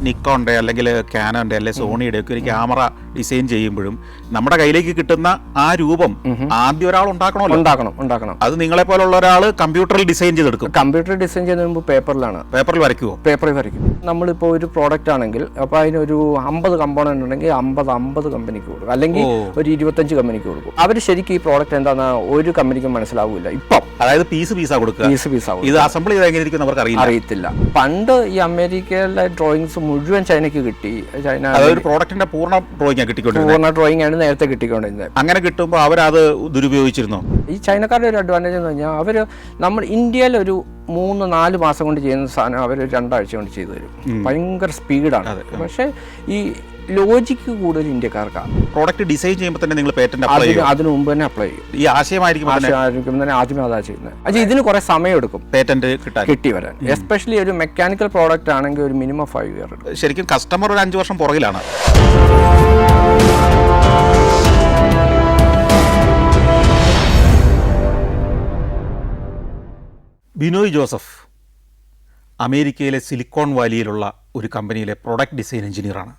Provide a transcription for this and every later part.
നിക്കോണിൻ്റെ അല്ലെങ്കിൽ കാനോൻ്റെ അല്ലെങ്കിൽ സോണിയുടെ ഒക്കെ ഒരു ക്യാമറ ഡിസൈൻ ചെയ്യുമ്പോഴും നമ്മുടെ കയ്യിലേക്ക് കിട്ടുന്ന ആ രൂപം ആദ്യം ഒരാൾ ഉണ്ടാക്കണം. അത് നിങ്ങളെ പോലുള്ള ഒരാൾ കമ്പ്യൂട്ടറിൽ ഡിസൈൻ ചെയ്തെടുക്കും. കമ്പ്യൂട്ടറിൽ ഡിസൈൻ ചെയ്യുന്ന മുമ്പ് പേപ്പറിൽ വരയ്ക്കും. നമ്മളിപ്പോൾ ഒരു പ്രോഡക്റ്റ് ആണെങ്കിൽ അപ്പോൾ അതിനൊരു 50 കമ്പോണന്റ് ഉണ്ടെങ്കിൽ 50 കമ്പനിക്ക് കൊടുക്കും, അല്ലെങ്കിൽ ഒരു 25 കമ്പനിക്ക് കൊടുക്കും. അവർ ശരിക്കും ഈ പ്രോഡക്റ്റ് എന്താണെന്ന് ഒരു കമ്പനിക്കും മനസ്സിലാവില്ല. ഇപ്പം അതായത് പീസാ കൊടുക്കുക. ഇത് അസംബിൾ ചെയ്ത് എങ്ങനെയിരിക്കും അവർക്ക് അറിയത്തില്ല. പണ്ട് ഈ അമേരിക്കയിലെ ഡ്രോയിങ്സ് മുഴുവൻ ചൈനയ്ക്ക് കിട്ടി. അതൊരു പ്രോഡക്റ്റിന്റെ പൂർണ്ണ ഡ്രോയിങ് ആണ് നേരത്തെ കിട്ടിക്കൊണ്ടിരുന്നത്. അങ്ങനെ കിട്ടുമ്പോൾ അവരത് ദുരുപയോഗിച്ചിരുന്നു. ഈ ചൈനക്കാരുടെ ഒരു അഡ്വാൻറ്റേജ് എന്ന് പറഞ്ഞാൽ അവർ നമ്മൾ ഇന്ത്യയിൽ ഒരു 3-4 മാസം കൊണ്ട് ചെയ്യുന്ന സാധനം അവർ 2 ആഴ്ച കൊണ്ട് ചെയ്തു തരും. ഭയങ്കര സ്പീഡാണ്. പക്ഷേ ഈ ലോജിക്ക് കൂടുതൽ ഇന്ത്യക്കാർക്കാണ്. പ്രോഡക്റ്റ് ഡിസൈൻ ചെയ്യുമ്പോൾ തന്നെ നിങ്ങൾ പേറ്റന്റ് അപ്ലൈ ചെയ്യും. അതിന് മുമ്പ് തന്നെ അപ്ലൈ ചെയ്യും. ഈ ആശയമായിരിക്കും തന്നെ ആദ്യമേ അതാ ചെയ്യുന്നത്. അത് ഇതിന് കുറെ സമയം എടുക്കും പേറ്റന്റ് കിട്ടി വരാൻ. എസ്പെഷ്യലി ഒരു മെക്കാനിക്കൽ പ്രോഡക്റ്റ് ആണെങ്കിൽ ഒരു മിനിമം 5 ഇയർ എടുക്കും. ശരിക്കും കസ്റ്റമർ ഒരു 5 വർഷം പുറകിലാണ്. ബിനോയ് ജോസഫ് അമേരിക്കയിലെ സിലിക്കോൺ വാലിയിലുള്ള ഒരു കമ്പനിയിലെ പ്രൊഡക്റ്റ് ഡിസൈൻ എഞ്ചിനീയറാണ്.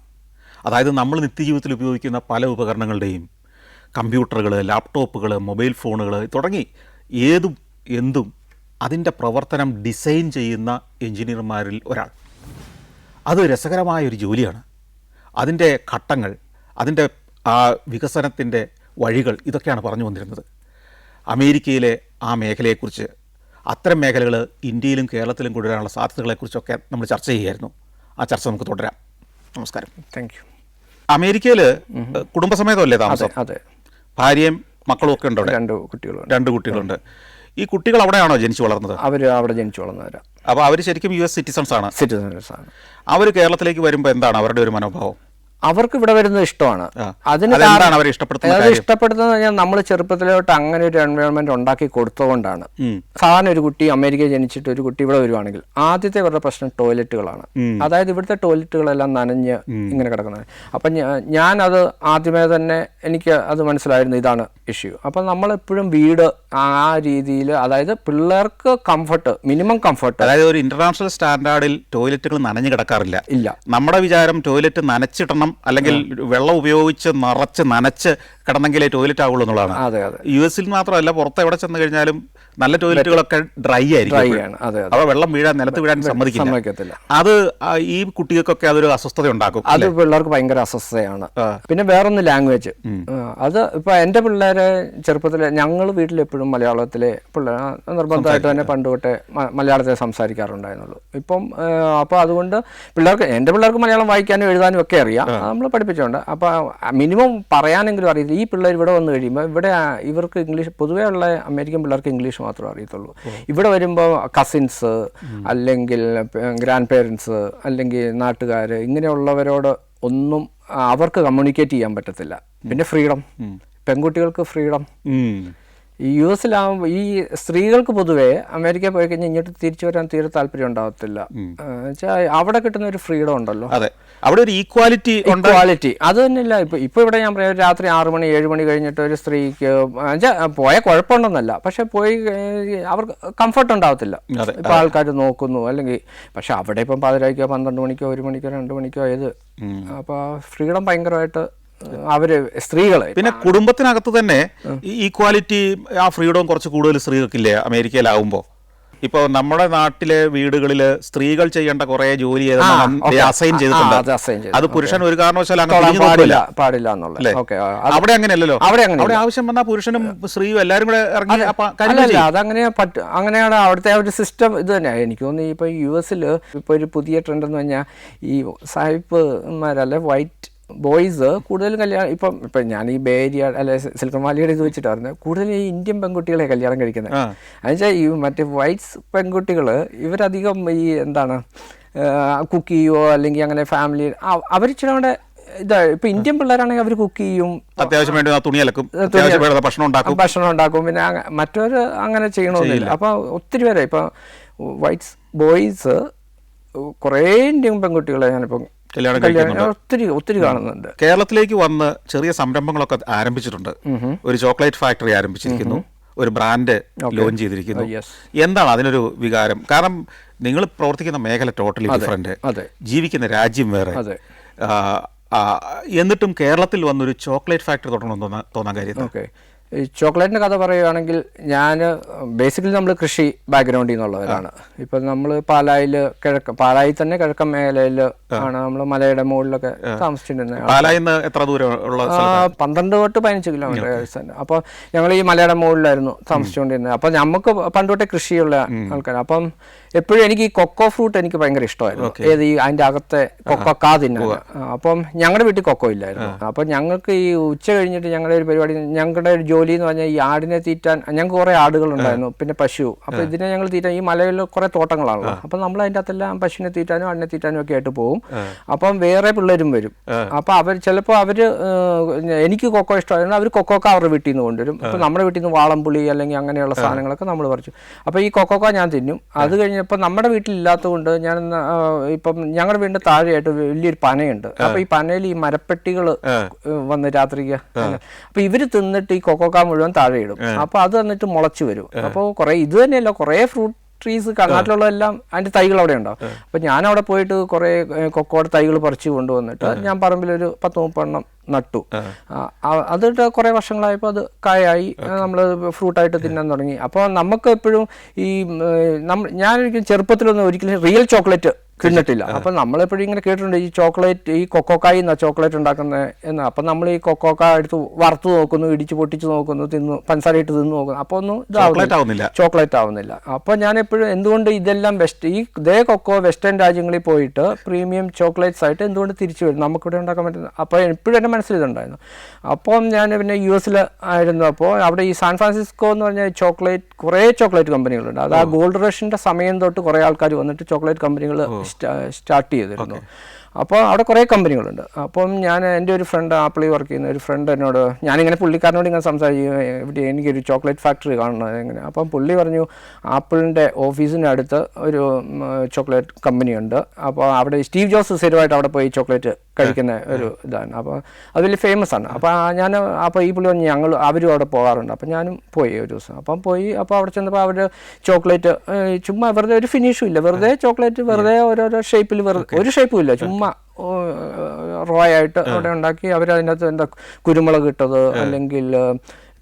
അതായത് നമ്മൾ നിത്യജീവിതത്തിൽ ഉപയോഗിക്കുന്ന പല ഉപകരണങ്ങളുടെയും കമ്പ്യൂട്ടറുകൾ, ലാപ്ടോപ്പുകൾ, മൊബൈൽ ഫോണുകൾ തുടങ്ങി എന്തും അതിൻ്റെ പ്രവർത്തനം ഡിസൈൻ ചെയ്യുന്ന എഞ്ചിനീയർമാരിൽ ഒരാൾ. അത് രസകരമായൊരു ജോലിയാണ്. അതിൻ്റെ ഘട്ടങ്ങൾ, അതിൻ്റെ ആ വികസനത്തിൻ്റെ വഴികൾ ഇതൊക്കെയാണ് പറഞ്ഞു വന്നിരുന്നത്. അമേരിക്കയിലെ ആ മേഖലയെക്കുറിച്ച്, അത്തരം മേഖലകൾ ഇന്ത്യയിലും കേരളത്തിലും കൊണ്ടുവരാനുള്ള സാധ്യതകളെക്കുറിച്ചൊക്കെ നമ്മൾ ചർച്ച ചെയ്യുമായിരുന്നു. ആ ചർച്ച നമുക്ക് തുടരാം. നമസ്കാരം. Thank you. അമേരിക്കയിൽ കുടുംബസമേതമല്ലേ താമസം? അതെ. ഭാര്യയും മക്കളും ഒക്കെ ഉണ്ട്. 2 കുട്ടികളുണ്ട്. ഈ കുട്ടികൾ അവിടെയാണോ ജനിച്ചു വളർന്നത്? അവർ അവിടെ ജനിച്ചു വളർന്നവരാ. അപ്പോൾ അവർ ശരിക്കും US സിറ്റിസൺസ് ആണ്. അവർ കേരളത്തിലേക്ക് വരുമ്പോൾ എന്താണ് അവരുടെ ഒരു മനോഭാവം? അവർക്ക് ഇവിടെ വരുന്നത് ഇഷ്ടമാണ്. അതിന് ഇഷ്ടപ്പെടുന്നത് നമ്മൾ ചെറുപ്പത്തിലോട്ട് അങ്ങനെ ഒരു എൻവയോൺമെന്റ് ഉണ്ടാക്കി കൊടുത്തുകൊണ്ടാണ്. സാധാരണ ഒരു കുട്ടി അമേരിക്കയിൽ ജനിച്ചിട്ട് ഒരു കുട്ടി ഇവിടെ വരുവാണെങ്കിൽ ആദ്യത്തെ അവരുടെ പ്രശ്നം ടോയ്ലറ്റുകളാണ്. അതായത് ഇവിടുത്തെ ടോയ്ലറ്റുകളെല്ലാം നനഞ്ഞ് ഇങ്ങനെ കിടക്കുന്നത്. അപ്പം ഞാൻ അത് ആദ്യമേ തന്നെ എനിക്ക് അത് മനസ്സിലായിരുന്നു, ഇതാണ് ഇഷ്യൂ. അപ്പം നമ്മളെപ്പോഴും വീട് ആ രീതിയിൽ, അതായത് പിള്ളേർക്ക് കംഫർട്ട്, മിനിമം കംഫർട്ട്, അതായത് ഒരു ഇന്റർനാഷണൽ സ്റ്റാൻഡേർഡിൽ ടോയ്ലറ്റുകൾ നനഞ്ഞു കിടക്കാറില്ല. നമ്മുടെ വിചാരം ടോയ്ലറ്റ് നനച്ചിടണം, അല്ലെങ്കിൽ വെള്ളം ഉപയോഗിച്ച് നനച്ച് കിടന്നെങ്കിലേ ടോയ്ലറ്റ് ആവുള്ളൂ എന്നുള്ളതാണ്. US മാത്രമല്ല, പുറത്ത് എവിടെ ചെന്ന് കഴിഞ്ഞാലും നല്ല ടോയ്ലറ്റുകളൊക്കെ ഡ്രൈ ആയിരിക്കും. അപ്പോൾ വെള്ളം നിലത്ത് വീഴാൻ സമ്മതിക്കത്തില്ല. അത് ഈ കുട്ടികൾക്കൊക്കെ അതൊരു അസ്വസ്ഥത ഉണ്ടാക്കും. അത് പിള്ളേർക്ക് ഭയങ്കര അസ്വസ്ഥതയാണ്. പിന്നെ വേറൊന്ന് ലാംഗ്വേജ്. അത് ഇപ്പൊ എന്റെ പിള്ളേരെ ചെറുപ്പത്തിലെ ഞങ്ങൾ വീട്ടിലെപ്പോഴും മലയാളത്തിലെ പിള്ളേർ നിർബന്ധമായിട്ട് തന്നെ പണ്ട് തൊട്ടേ മലയാളത്തിൽ സംസാരിക്കാറുണ്ടായിരുന്നുള്ളൂ. ഇപ്പം അപ്പോൾ അതുകൊണ്ട് എന്റെ പിള്ളേർക്ക് മലയാളം വായിക്കാനും എഴുതാനും ഒക്കെ അറിയാം. നമ്മൾ പഠിപ്പിച്ചുകൊണ്ട് അപ്പോൾ മിനിമം പറയാനെങ്കിലും അറിയില്ല. ഈ പിള്ളേർ ഇവിടെ വന്നു കഴിയുമ്പോൾ ഇവർക്ക് ഇംഗ്ലീഷ്, പൊതുവേ ഉള്ള അമേരിക്കൻ പിള്ളേർക്ക് ഇംഗ്ലീഷ് മാത്രമേ അറിയത്തുള്ളൂ. ഇവിടെ വരുമ്പോൾ കസിൻസ് അല്ലെങ്കിൽ ഗ്രാൻഡ് പേരൻസ് അല്ലെങ്കിൽ നാട്ടുകാർ ഇങ്ങനെയുള്ളവരോട് ഒന്നും അവർക്ക് കമ്മ്യൂണിക്കേറ്റ് ചെയ്യാൻ പറ്റത്തില്ല. പിന്നെ ഫ്രീഡം, പെൺകുട്ടികൾക്ക് ഫ്രീഡം. ഈ US ഈ സ്ത്രീകൾക്ക് പൊതുവേ അമേരിക്ക പോയി കഴിഞ്ഞാൽ ഇങ്ങോട്ട് തിരിച്ചു വരാൻ തീരെ താല്പര്യം ഉണ്ടാകത്തില്ല. അവിടെ കിട്ടുന്ന ഒരു ഫ്രീഡം ഉണ്ടല്ലോ, അവിടെ ഒരു ഈക്വാലിറ്റി. അത് തന്നെയല്ല. ഇപ്പൊ ഇവിടെ ഞാൻ പറയാം, രാത്രി 6 മണി 7 മണി കഴിഞ്ഞിട്ട് ഒരു സ്ത്രീക്ക് പോയ കുഴപ്പമുണ്ടെന്നല്ല, പക്ഷെ പോയി അവർക്ക് കംഫർട്ട് ഉണ്ടാവത്തില്ല. ഇപ്പൊ ആൾക്കാർ നോക്കുന്നു അല്ലെങ്കിൽ. പക്ഷെ അവിടെ ഇപ്പം 11 12 മണിക്കോ 1 മണിക്കോ 2 മണിക്കോ ഏത്, അപ്പൊ ഫ്രീഡം ഭയങ്കരമായിട്ട് അവര് സ്ത്രീകളെ. പിന്നെ കുടുംബത്തിനകത്ത് തന്നെ ഈക്വാലിറ്റി, ആ ഫ്രീഡവും കുറച്ച് കൂടുതൽ സ്ത്രീകൾക്കില്ലേ അമേരിക്കയിലാവുമ്പോൾ? ഇപ്പോൾ നമ്മുടെ നാട്ടിലെ വീടുകളിൽ സ്ത്രീകൾ ചെയ്യേണ്ട കുറെ ജോലി അസൈൻ ചെയ്തിട്ടുണ്ട്. അത് പുരുഷൻ ഒരു കാരണവശാലും പാടില്ല എന്നുള്ളത്. അവിടെ അങ്ങനെയല്ലോ. അവിടെ ആവശ്യം വന്നാൽ പുരുഷനും സ്ത്രീയും എല്ലാവരും കൂടെ ഇറങ്ങി. അങ്ങനെയാണ് അവിടുത്തെ ഒരു സിസ്റ്റം. ഇത് തന്നെയാണ് എനിക്ക് തോന്നുന്നു. ഇപ്പൊ US ഇപ്പൊ ഒരു പുതിയ ട്രെൻഡ് എന്ന് പറഞ്ഞാൽ ഈ സാഹിബ്മാരല്ലേ, വൈറ്റ് ബോയ്സ് കൂടുതലും കല്യാണം ഇപ്പം ഞാൻ ഈ ബേ ഏരിയ അല്ലെ സിലിക്കൺ വാലിയുടെ ഇത് വെച്ചിട്ട് പറഞ്ഞത്, കൂടുതൽ ഈ ഇന്ത്യൻ പെൺകുട്ടികളെ കല്യാണം കഴിക്കുന്നത്. എന്നുവെച്ചാൽ ഈ മറ്റേ വൈറ്റ്സ് പെൺകുട്ടികൾ ഇവരധികം ഈ എന്താണ് കുക്ക് ചെയ്യുമോ അല്ലെങ്കിൽ അങ്ങനെ ഫാമിലി അവരിച്ചിരി കൂടെ ഇപ്പൊ ഇന്ത്യൻ പിള്ളേരാണെങ്കിൽ അവർ കുക്ക് ചെയ്യും, അത്യാവശ്യം വേണ്ടി തുണി അലക്കും, ഭക്ഷണം ഉണ്ടാക്കും. പിന്നെ മറ്റവര് അങ്ങനെ ചെയ്യണമെന്നില്ല. അപ്പൊ ഒത്തിരി പേരെ ഇപ്പൊ വൈറ്റ്സ് ബോയ്സ് കുറേ ഇന്ത്യൻ പെൺകുട്ടികളെ ഞാനിപ്പം ഒത്തിരി കാണുന്നുണ്ട്. കേരളത്തിലേക്ക് വന്ന് ചെറിയ സംരംഭങ്ങളൊക്കെ ആരംഭിച്ചിട്ടുണ്ട്. ഒരു ചോക്ലേറ്റ് ഫാക്ടറി ആരംഭിച്ചിരിക്കുന്നു, ഒരു ബ്രാൻഡ് ലോഞ്ച് ചെയ്തിരിക്കുന്നു. Yes. എന്താണ് അതിനൊരു വികാരം? കാരണം നിങ്ങൾ പ്രവർത്തിക്കുന്ന മേഖല ടോട്ടലി ഡിഫറൻറ്റ്, അതെ ജീവിക്കുന്ന രാജ്യം വേറെ, അതെ എന്നിട്ടും കേരളത്തിൽ വന്നൊരു ചോക്ലേറ്റ് ഫാക്ടറി തുടങ്ങണമെന്ന് തോന്നാൻ കാര്യം? ഓക്കെ. ഈ ചോക്ലേറ്റിൻ്റെ കഥ പറയുകയാണെങ്കിൽ ഞാൻ ബേസിക്കലി നമ്മൾ കൃഷി ബാക്ക്ഗ്രൗണ്ടിൽ നിന്നുള്ളവരാണ്. ഇപ്പം നമ്മൾ പാലായിൽ തന്നെ കിഴക്കൻ മേഖലയിൽ ആണ് നമ്മൾ മലയുടെ മുകളിലൊക്കെ താമസിച്ചിരുന്നത്. പാലായിന്ന് എത്ര ദൂരം ഉള്ള? 12 തൊട്ട് 15 കിലോമീറ്റർ. അപ്പോൾ ഞങ്ങൾ ഈ മലയുടെ മുകളിലായിരുന്നു താമസിച്ചുകൊണ്ടിരുന്നത്. അപ്പോൾ നമുക്ക് പണ്ട് തൊട്ടേ കൃഷിയുള്ള ആൾക്കാർ. അപ്പം എപ്പോഴും എനിക്ക് ഈ കൊക്കോ ഫ്രൂട്ട് എനിക്ക് ഭയങ്കര ഇഷ്ടമായിരുന്നു. ഏത് ഈ അതിൻ്റെ അകത്തെ കൊക്കോ തിന്നാൻ. അപ്പം ഞങ്ങളുടെ വീട്ടിൽ കൊക്കോ ഇല്ലായിരുന്നു. അപ്പം ഞങ്ങൾക്ക് ഈ ഉച്ച കഴിഞ്ഞിട്ട് ഞങ്ങളുടെ ഒരു പരിപാടി, ഞങ്ങളുടെ ഒരു ജോലി എന്ന് പറഞ്ഞാൽ ഈ ആടിനെ തീറ്റാൻ, ഞങ്ങൾക്ക് കുറേ ആടുകളുണ്ടായിരുന്നു, പിന്നെ പശു. അപ്പോൾ ഇതിനെ ഞങ്ങൾ തീറ്റാൻ, ഈ മലയിൽ കുറേ തോട്ടങ്ങളാണല്ലോ, അപ്പം നമ്മൾ അതിൻ്റെ അകത്തെല്ലാം പശുവിനെ തീറ്റാനും ആടിനെ തീറ്റാനും ഒക്കെ ആയിട്ട് പോകും. അപ്പം വേറെ പിള്ളേരും വരും. അപ്പോൾ അവർ ചിലപ്പോൾ എനിക്ക് കൊക്കോ ഇഷ്ടമായിരുന്നു, അവർ കൊക്കോക്ക അവരുടെ വീട്ടിൽ നിന്ന് കൊണ്ടുവരും. അപ്പം നമ്മുടെ വീട്ടിൽ നിന്ന് വാളംപുളി അല്ലെങ്കിൽ അങ്ങനെയുള്ള സാധനങ്ങളൊക്കെ നമ്മൾ പറിച്ചു. അപ്പോൾ ഈ കൊക്കോക്ക ഞാൻ തിന്നും. അത് കഴിഞ്ഞപ്പോൾ നമ്മുടെ വീട്ടിലില്ലാത്തതുകൊണ്ട് ഞാൻ ഇപ്പം ഞങ്ങളുടെ വീടിൻ്റെ താഴെയായിട്ട് വലിയൊരു പനയുണ്ട്. അപ്പോൾ ഈ പനയിൽ ഈ മരപ്പെട്ടികൾ വന്ന് രാത്രിക്ക്, അപ്പോൾ ഇവർ തിന്നിട്ട് ഈ കൊക്കോക്ക മുഴുവൻ താഴെ ഇടും. അപ്പോൾ അത് എന്നിട്ട് മുളച്ചു വരും. അപ്പോൾ കുറേ ഇത് തന്നെയല്ല, കുറേ ഫ്രൂട്ട് ട്രീസ് നാട്ടിലുള്ളതെല്ലാം അതിൻ്റെ തൈകൾ അവിടെ ഉണ്ടാവും. അപ്പോൾ ഞാനവിടെ പോയിട്ട് കുറേ കൊക്കോയുടെ തൈകൾ പറിച്ചു കൊണ്ടുവന്നിട്ട് ഞാൻ പറമ്പിലൊരു 10-30 എണ്ണം നട്ടു. അതിട്ട് കുറേ വർഷങ്ങളായപ്പോൾ അത് കായായി, നമ്മൾ ഫ്രൂട്ടായിട്ട് തിന്നാൻ തുടങ്ങി. അപ്പോൾ നമുക്ക് എപ്പോഴും ഈ ഞാനൊരിക്കലും ചെറുപ്പത്തിലൊന്നും ഒരിക്കലും റിയൽ ചോക്ലേറ്റ് തിന്നിട്ടില്ല. അപ്പം നമ്മളെപ്പോഴും ഇങ്ങനെ കേട്ടിട്ടുണ്ട് ഈ ചോക്ലേറ്റ്, ഈ കൊക്കോക്കായി എന്നാ ചോക്ലേറ്റ് ഉണ്ടാക്കുന്നത് എന്ന്. അപ്പം നമ്മൾ ഈ കൊക്കോക്ക എടുത്ത് വറുത്ത് നോക്കുന്നു, ഇടിച്ച് പൊട്ടിച്ച് നോക്കുന്നു, പഞ്ചസാര ഇട്ട് തിന്ന് നോക്കുന്നു. അപ്പോൾ ഒന്നും ഇതാവുന്നില്ല, ചോക്ലേറ്റ് ആവുന്നില്ല. അപ്പോൾ ഞാൻ എപ്പോഴും എന്തുകൊണ്ട് ഇതെല്ലാം ഇതേ കൊക്കോ വെസ്റ്റേൺ രാജ്യങ്ങളിൽ പോയിട്ട് പ്രീമിയം ചോക്ലേറ്റ്സ് ആയിട്ട് എന്തുകൊണ്ട് തിരിച്ചു വരും, നമുക്കിവിടെ ഉണ്ടാക്കാൻ പറ്റുന്നത്? അപ്പോൾ എപ്പോഴും എൻ്റെ മനസ്സിലിതുണ്ടായിരുന്നു. അപ്പം ഞാൻ പിന്നെ US ആയിരുന്നു. അപ്പോൾ അവിടെ ഈ സാൻ ഫ്രാൻസിസ്കോ എന്ന് പറഞ്ഞാൽ കുറേ ചോക്ലേറ്റ് കമ്പനികളുണ്ട്. അത് ആ ഗോൾഡ് റഷിൻ്റെ സമയം തൊട്ട് കുറേ ആൾക്കാർ വന്നിട്ട് ചോക്ലേറ്റ് കമ്പനികൾ സ്റ്റാർട്ട് ചെയ്തിരുന്നു. അപ്പോൾ അവിടെ കുറേ കമ്പനികളുണ്ട്. അപ്പം എൻ്റെ ഒരു ഫ്രണ്ട്, ആപ്പിളിൽ വർക്ക് ചെയ്യുന്ന ഒരു ഫ്രണ്ട് എന്നോട്, ഞാനിങ്ങനെ പുള്ളിക്കാരനോട് ഇങ്ങനെ സംസാരിക്കും, ഇവിടെ എനിക്കൊരു ചോക്ലേറ്റ് ഫാക്ടറി കാണണം എങ്ങനെ. അപ്പം പുള്ളി പറഞ്ഞു ആപ്പിളിൻ്റെ ഓഫീസിൻ്റെ അടുത്ത് ഒരു ചോക്ലേറ്റ് കമ്പനിയുണ്ട്. അപ്പോൾ അവിടെ സ്റ്റീവ് ജോബ്സ് സ്ഥിരമായിട്ട് അവിടെ പോയി ചോക്ലേറ്റ് കഴിക്കുന്ന ഒരു ഇതാണ്. അപ്പോൾ അത് വലിയ ഫേമസ് ആണ്. അപ്പോൾ ഈ പുള്ളി പറഞ്ഞു അവരും അവിടെ പോകാറുണ്ട്. അപ്പം ഞാനും പോയി ഒരു ദിവസം. അപ്പോൾ അവിടെ ചെന്നപ്പോൾ അവർ ചോക്ലേറ്റ് ചുമ്മാ വെറുതെ ഒരു ഫിനിഷും ഇല്ല, വെറുതെ ചോക്ലേറ്റ് വെറുതെ ഓരോരോ ഷേപ്പിൽ, ഒരു ഷേപ്പും ഇല്ല, ചുമ്മാ റോയായിട്ട് അവിടെ ഉണ്ടാക്കി അവരതിനകത്ത് എന്താ കുരുമുളക് ഇട്ടത് അല്ലെങ്കിൽ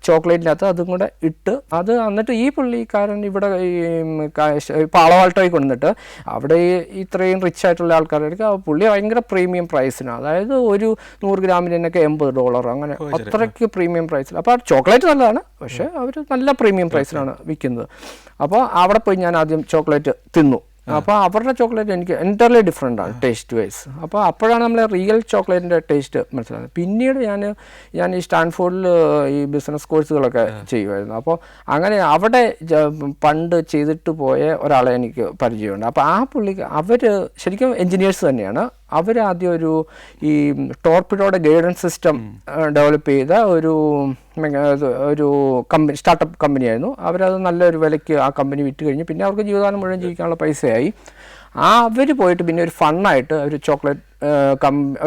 ചോക്ലേറ്റിനകത്ത് അതും കൂടെ ഇട്ട് അത്. എന്നിട്ട് ഈ പുള്ളിക്കാരൻ ഇവിടെ ഇപ്പോൾ അളവാൾട്ടോയിൽ കൊണ്ടുവന്നിട്ട് അവിടെ ഇത്രയും റിച്ച് ആയിട്ടുള്ള ആൾക്കാർക്ക് പുള്ളി ഭയങ്കര പ്രീമിയം പ്രൈസിനാണ്. അതായത് ഒരു 100 ഗ്രാമിനൊക്കെ $80 അങ്ങനെ അത്രയ്ക്ക് പ്രീമിയം പ്രൈസിൽ. അപ്പോൾ ചോക്ലേറ്റ് നല്ലതാണ്, പക്ഷേ അവർ നല്ല പ്രീമിയം പ്രൈസിലാണ് വിൽക്കുന്നത്. അപ്പോൾ അവിടെ പോയി ഞാൻ ആദ്യം ചോക്ലേറ്റ് തിന്നു. അപ്പോൾ അവരുടെ ചോക്ലേറ്റ് എനിക്ക് എൻ്റർലി ഡിഫറെൻ്റ് ആണ് ടേസ്റ്റ് വൈസ്. അപ്പോൾ അപ്പോഴാണ് നമ്മൾ റിയൽ ചോക്ലേറ്റിൻ്റെ ടേസ്റ്റ് മനസ്സിലായത്. പിന്നീട് ഞാൻ ഈ സ്റ്റാൻഫോർഡിൽ ഈ ബിസിനസ് കോഴ്സുകളൊക്കെ ചെയ്യുമായിരുന്നു. അപ്പോൾ അങ്ങനെ അവിടെ പണ്ട് ചെയ്തിട്ട് പോയ ഒരാളെ എനിക്ക് പരിചയമുണ്ട്. അപ്പോൾ ആ പുള്ളിക്ക് അവർ ശരിക്കും എൻജിനീയേഴ്സ് തന്നെയാണ്. അവരാദ്യം ഈ ടോർപിഡോയുടെ ഗൈഡൻസ് സിസ്റ്റം ഡെവലപ്പ് ചെയ്ത ഒരു കമ്പനി, സ്റ്റാർട്ടപ്പ് കമ്പനിയായിരുന്നു. അവരത് നല്ലൊരു വിലയ്ക്ക് ആ കമ്പനി വിറ്റ് കഴിഞ്ഞ് പിന്നെ അവർക്ക് ജീവിതകാലം മുഴുവൻ ജീവിക്കാനുള്ള പൈസയായി. അവർ പോയിട്ട് പിന്നെ ഒരു ഫണ്ണായിട്ട് ഒരു ചോക്ലേറ്റ്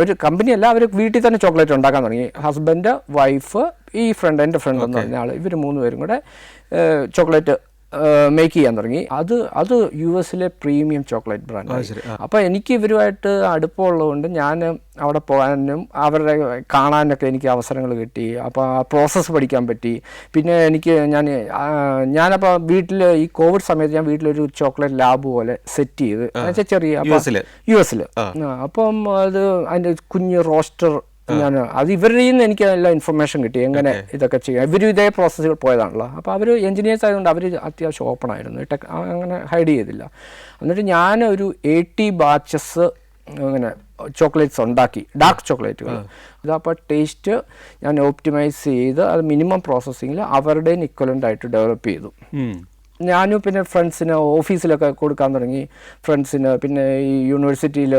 ഒരു കമ്പനിയല്ല, അവർ വീട്ടിൽ തന്നെ ചോക്ലേറ്റ് ഉണ്ടാക്കാൻ തുടങ്ങി. ഹസ്ബൻഡ്, വൈഫ്, ഈ എൻ്റെ ഫ്രണ്ട് എന്ന് പറഞ്ഞ ആൾ, ഇവർ 3 പേരും കൂടെ ചോക്ലേറ്റ് മേക്ക് ചെയ്യാൻ തുടങ്ങി. അത് US പ്രീമിയം ചോക്ലേറ്റ് ബ്രാൻഡ്. അപ്പോൾ എനിക്ക് ഇവരുമായിട്ട് അടുപ്പമുള്ളതുകൊണ്ട് ഞാൻ അവിടെ പോകാനും അവരുടെ കാണാനൊക്കെ എനിക്ക് അവസരങ്ങൾ കിട്ടി. അപ്പോൾ ആ പ്രോസസ്സ് പഠിക്കാൻ പറ്റി. പിന്നെ ഞാനപ്പോൾ വീട്ടിൽ ഈ കോവിഡ് സമയത്ത് ഞാൻ വീട്ടിലൊരു ചോക്ലേറ്റ് ലാബ് പോലെ സെറ്റ് ചെയ്ത്, എന്നുവെച്ചാൽ ചെറിയ US അപ്പം അത് അതിൻ്റെ കുഞ്ഞ് റോസ്റ്റർ അത് ഇവരുടെ നിന്ന് എനിക്ക് എല്ലാ ഇൻഫർമേഷൻ കിട്ടി, എങ്ങനെ ഇതൊക്കെ ചെയ്യാം. ഇവരും ഇതേ പ്രോസസ്സുകൾ പോയതാണല്ലോ. അപ്പോൾ അവർ എൻജിനീയേഴ്സ് ആയതുകൊണ്ട് അവർ അത്യാവശ്യം ഓപ്പണായിരുന്നു, അങ്ങനെ ഹൈഡ് ചെയ്തില്ല. എന്നിട്ട് ഞാനൊരു 80 ബാച്ചസ് അങ്ങനെ ചോക്ലേറ്റ്സ് ഉണ്ടാക്കി, ഡാർക്ക് ചോക്ലേറ്റുകൾ. ഇതപ്പോൾ ടേസ്റ്റ് ഞാൻ ഓപ്റ്റിമൈസ് ചെയ്ത് അത് മിനിമം പ്രോസസ്സിങ്ങിൽ അവരുടെ ഇക്വലൻ്റ് ആയിട്ട് ഡെവലപ്പ് ചെയ്തു. ഞാനും പിന്നെ ഫ്രണ്ട്സിന് ഓഫീസിലൊക്കെ കൊടുക്കാൻ തുടങ്ങി. ഫ്രണ്ട്സിന്, പിന്നെ ഈ യൂണിവേഴ്സിറ്റിയിൽ